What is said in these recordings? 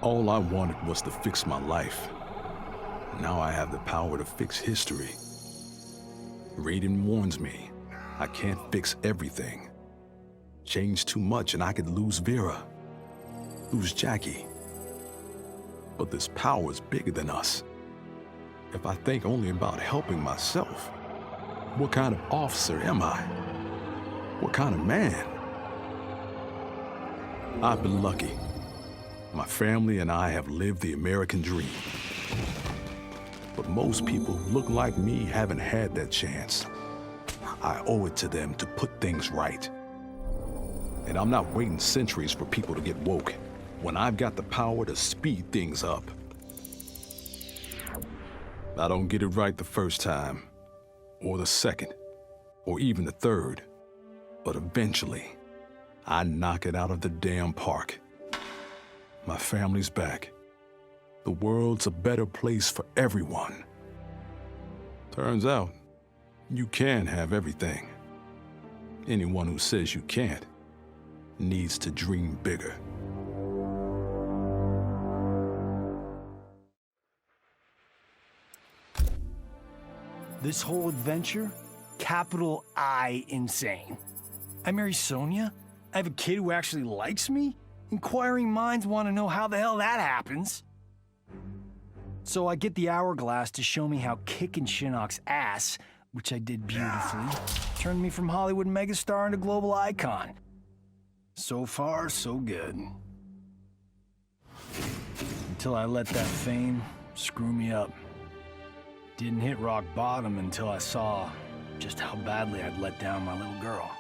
All I wanted was to fix my life. Now I have the power to fix history. Raiden warns me, I can't fix everything. Change too much and I could lose Vera, lose Jackie. But this power is bigger than us. If I think only about helping myself, what kind of officer am I? What kind of man? I've been lucky. My family and I have lived the American dream. But most people who look like me haven't had that chance. I owe it to them to put things right. And I'm not waiting centuries for people to get woke when I've got the power to speed things up. I don't get it right the first time, or the second, or even the third. But eventually, I knock it out of the damn park. My family's back. The world's a better place for everyone. Turns out, you can have everything. Anyone who says you can't needs to dream bigger. This whole adventure, capital I insane. I marry Sonia? I have a kid who actually likes me? Inquiring minds want to know how the hell that happens. So I get the hourglass to show me how kicking Shinnok's ass, which I did beautifully, turned me from Hollywood megastar into global icon. So far, so good. Until I let that fame screw me up. Didn't hit rock bottom until I saw just how badly I'd let down my little girl.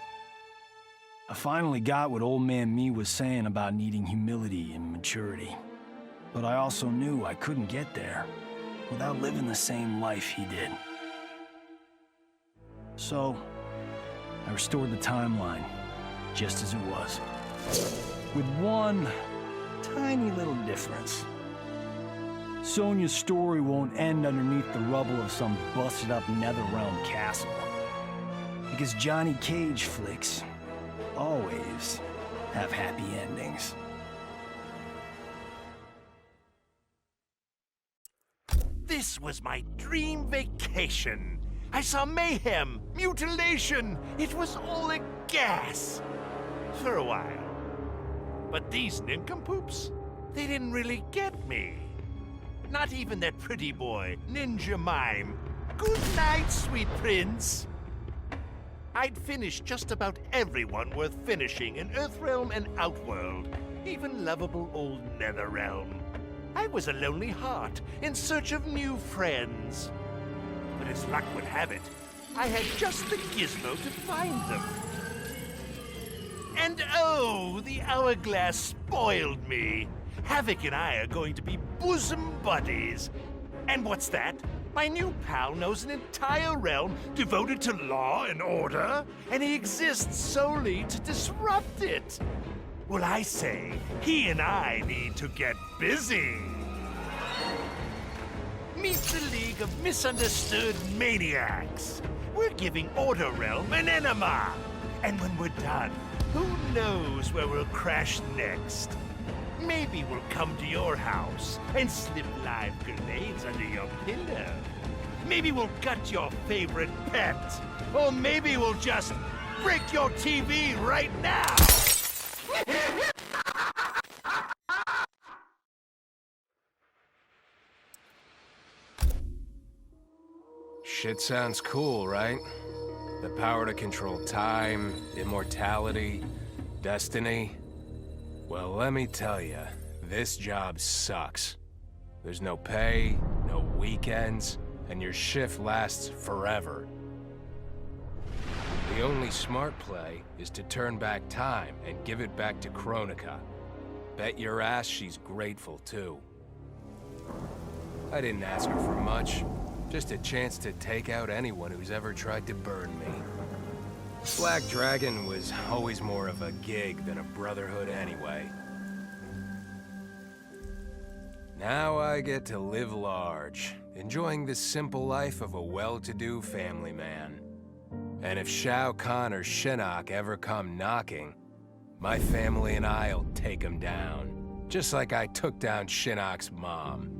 I finally got what old man me was saying about needing humility and maturity. But I also knew I couldn't get there without living the same life he did. So, I restored the timeline, just as it was. With one tiny little difference. Sonia's story won't end underneath the rubble of some busted-up Netherrealm castle. Because Johnny Cage flicks always have happy endings. This was my dream vacation. I saw mayhem, mutilation. It was all a gas. For a while. But these nincompoops, they didn't really get me. Not even that pretty boy, Ninja Mime. Good night, sweet prince. I'd finished just about everyone worth finishing in Earthrealm and Outworld, even lovable old Netherrealm. I was a lonely heart in search of new friends. But as luck would have it, I had just the gizmo to find them. And oh, the hourglass spoiled me. Havoc and I are going to be bosom buddies. And what's that? My new pal knows an entire realm devoted to law and order, and he exists solely to disrupt it. Well, I say, he and I need to get busy. Meet the League of Misunderstood Maniacs. We're giving Order Realm an enema. And when we're done, who knows where we'll crash next? Maybe we'll come to your house and slip live grenades under your pillow. Maybe we'll gut your favorite pet. Or maybe we'll just break your TV right now. Shit sounds cool, right? The power to control time, immortality, destiny. Well, let me tell you, this job sucks. There's no pay, no weekends, and your shift lasts forever. The only smart play is to turn back time and give it back to Kronika. Bet your ass she's grateful, too. I didn't ask her for much, just a chance to take out anyone who's ever tried to burn me. Black Dragon was always more of a gig than a brotherhood anyway. Now I get to live large, enjoying the simple life of a well-to-do family man. And if Shao Kahn or Shinnok ever come knocking, my family and I'll take them down. Just like I took down Shinnok's mom.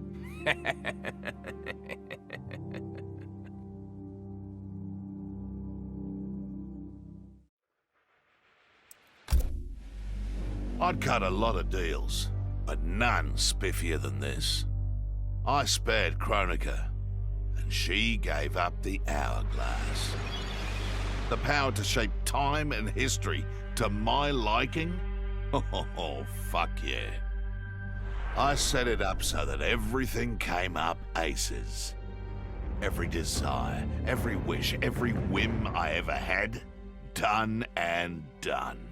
I'd cut a lot of deals, but none spiffier than this. I spared Kronika, and she gave up the hourglass. The power to shape time and history to my liking? Oh, fuck yeah. I set it up so that everything came up aces. Every desire, every wish, every whim I ever had, done and done.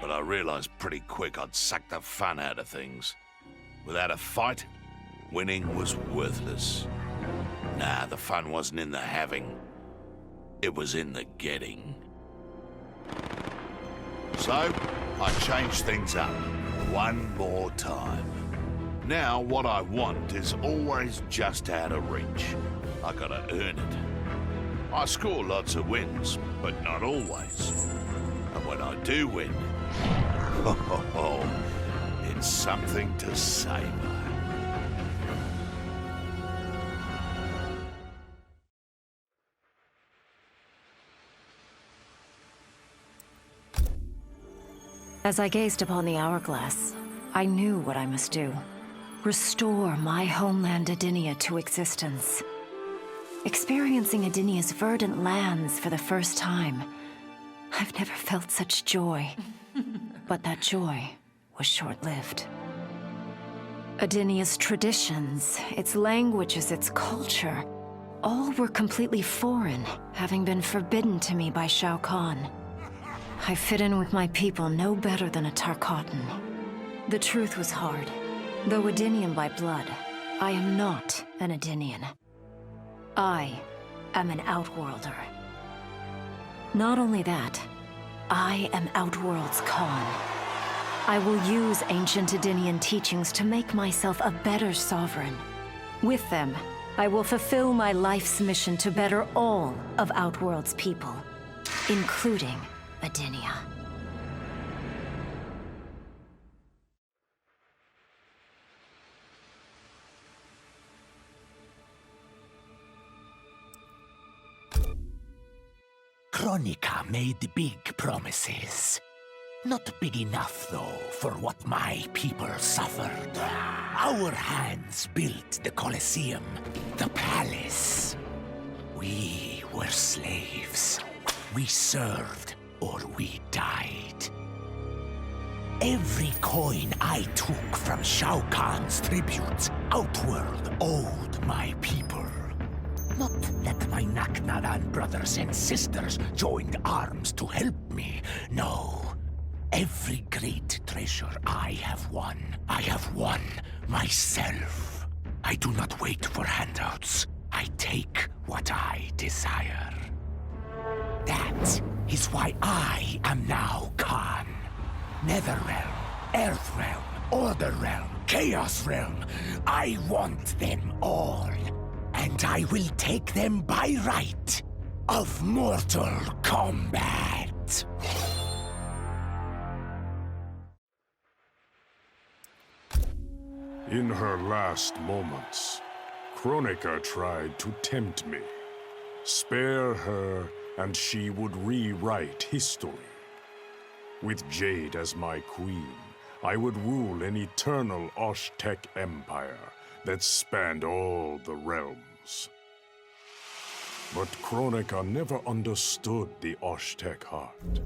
But I realized pretty quick I'd sucked the fun out of things. Without a fight, winning was worthless. Nah, the fun wasn't in the having. It was in the getting. So, I changed things up one more time. Now, what I want is always just out of reach. I gotta earn it. I score lots of wins, but not always. And when I do win, it's something to savor. As I gazed upon the hourglass, I knew what I must do. Restore my homeland Adinia to existence. Experiencing Adinia's verdant lands for the first time, I've never felt such joy. But that joy was short-lived. Adinia's traditions, its languages, its culture, all were completely foreign, having been forbidden to me by Shao Kahn. I fit in with my people no better than a Tarkatan. The truth was hard. Though Adinian by blood, I am not an Adinian. I am an Outworlder. Not only that, I am Outworld's Khan. I will use ancient Adinian teachings to make myself a better sovereign. With them, I will fulfill my life's mission to better all of Outworld's people, including Adinia. Kronika made big promises. Not big enough, though, for what my people suffered. Our hands built the Colosseum, the palace. We were slaves. We served or we died. Every coin I took from Shao Kahn's tributes, Outworld owed my people. Not that my Naknaran brothers and sisters joined arms to help me, no. Every great treasure I have won myself. I do not wait for handouts. I take what I desire. That is why I am now Khan. Netherrealm, Earthrealm, Order Realm, Chaos Realm. I want them all. And I will take them by right of mortal combat. In her last moments, Kronika tried to tempt me. Spare her, and she would rewrite history. With Jade as my queen, I would rule an eternal Osh-Tech empire that spanned all the realms. But Kronika never understood the Osh-Tech heart.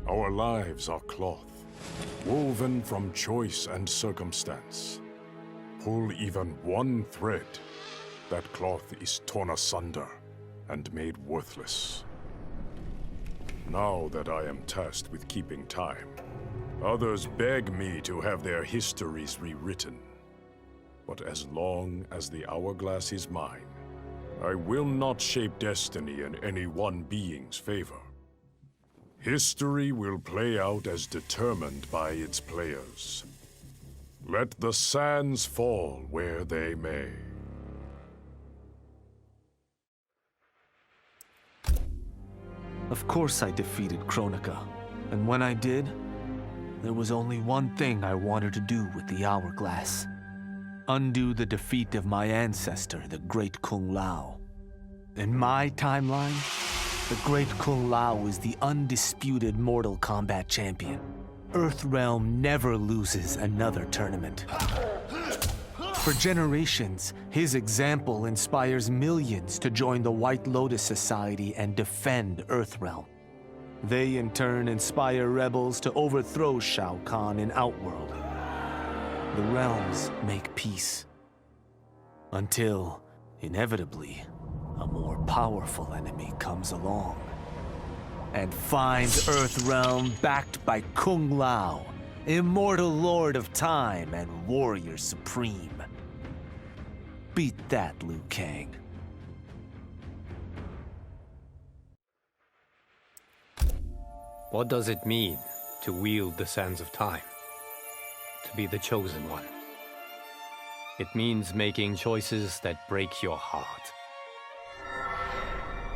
Our lives are cloth, woven from choice and circumstance. Pull even one thread, that cloth is torn asunder and made worthless. Now that I am tasked with keeping time, others beg me to have their histories rewritten. But as long as the hourglass is mine, I will not shape destiny in any one being's favor. History will play out as determined by its players. Let the sands fall where they may. Of course I defeated Kronika, and when I did, there was only one thing I wanted to do with the hourglass. Undo the defeat of my ancestor, the Great Kung Lao. In my timeline, the Great Kung Lao is the undisputed Mortal Kombat champion. Earthrealm never loses another tournament. For generations, his example inspires millions to join the White Lotus Society and defend Earthrealm. They in turn inspire rebels to overthrow Shao Kahn in Outworld. The realms make peace. Until, inevitably, a more powerful enemy comes along and finds Earthrealm backed by Kung Lao, immortal lord of time and warrior supreme. Beat that, Liu Kang. What does it mean to wield the sands of time? To be the chosen one? It means making choices that break your heart.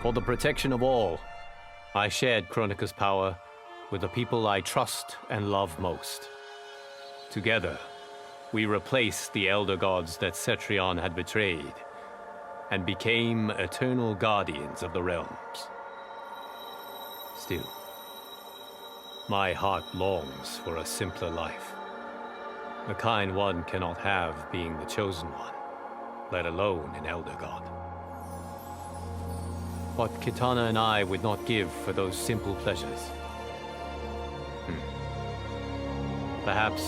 For the protection of all, I shared Kronika's power with the people I trust and love most. Together, we replaced the elder gods that Cetrion had betrayed and became eternal guardians of the realms. Still, my heart longs for a simpler life. The kind one cannot have being the chosen one, let alone an elder god. What Kitana and I would not give for those simple pleasures. Perhaps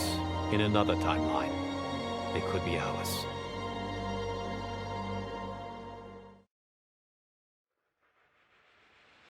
in another timeline, they could be ours.